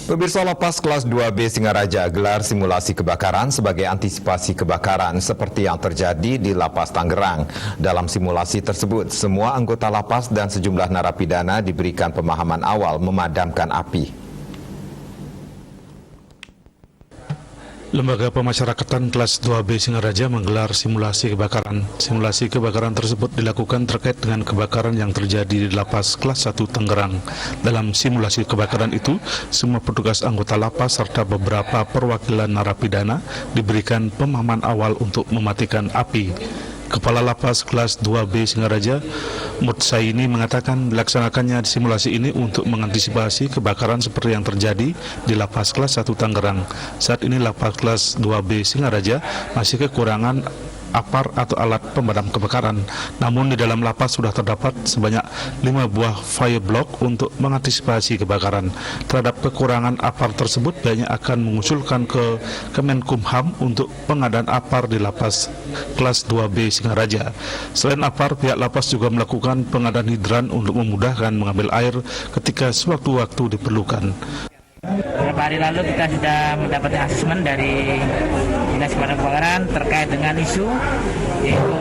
Pemirsa, Lapas kelas 2B Singaraja gelar simulasi kebakaran sebagai antisipasi kebakaran seperti yang terjadi di Lapas Tangerang. Dalam simulasi tersebut, semua anggota lapas dan sejumlah narapidana diberikan pemahaman awal memadamkan api. Lembaga Pemasyarakatan kelas 2B Singaraja menggelar simulasi kebakaran. Simulasi kebakaran tersebut dilakukan terkait dengan kebakaran yang terjadi di Lapas kelas 1 Tangerang. Dalam simulasi kebakaran itu, semua petugas anggota lapas serta beberapa perwakilan narapidana diberikan pemahaman awal untuk mematikan api. Kepala Lapas kelas 2B Singaraja, Mutsaini, mengatakan dilaksanakannya simulasi ini untuk mengantisipasi kebakaran seperti yang terjadi di Lapas kelas 1 Tangerang. Saat ini Lapas kelas 2B Singaraja masih kekurangan apar atau alat pemadam kebakaran. Namun di dalam lapas sudah terdapat sebanyak 5 buah fireblock untuk mengantisipasi kebakaran. Terhadap kekurangan apar tersebut, pihaknya akan mengusulkan ke Kemenkumham untuk pengadaan apar di lapas kelas 2B Singaraja. Selain apar, pihak lapas juga melakukan pengadaan hidran untuk memudahkan mengambil air ketika sewaktu-waktu diperlukan. Beberapa hari lalu kita sudah mendapatkan asesmen dari Dinas Pemadam Kebakaran terkait dengan isu yaitu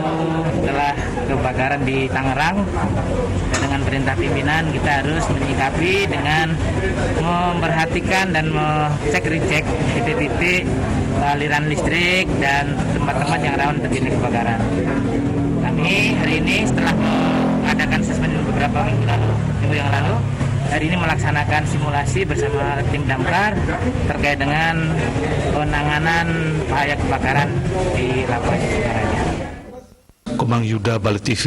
setelah kebakaran di Tangerang, dan dengan perintah pimpinan kita harus menyikapi dengan memperhatikan dan mengecek recek titik-titik aliran listrik dan tempat-tempat yang rawan terjadi kebakaran. Kami hari ini setelah mengadakan asesmen beberapa minggu yang lalu, hari ini melaksanakan simulasi bersama tim damkar terkait dengan penanganan bahaya kebakaran di Lapas Singaraja. Komang Yuda, Bali TV.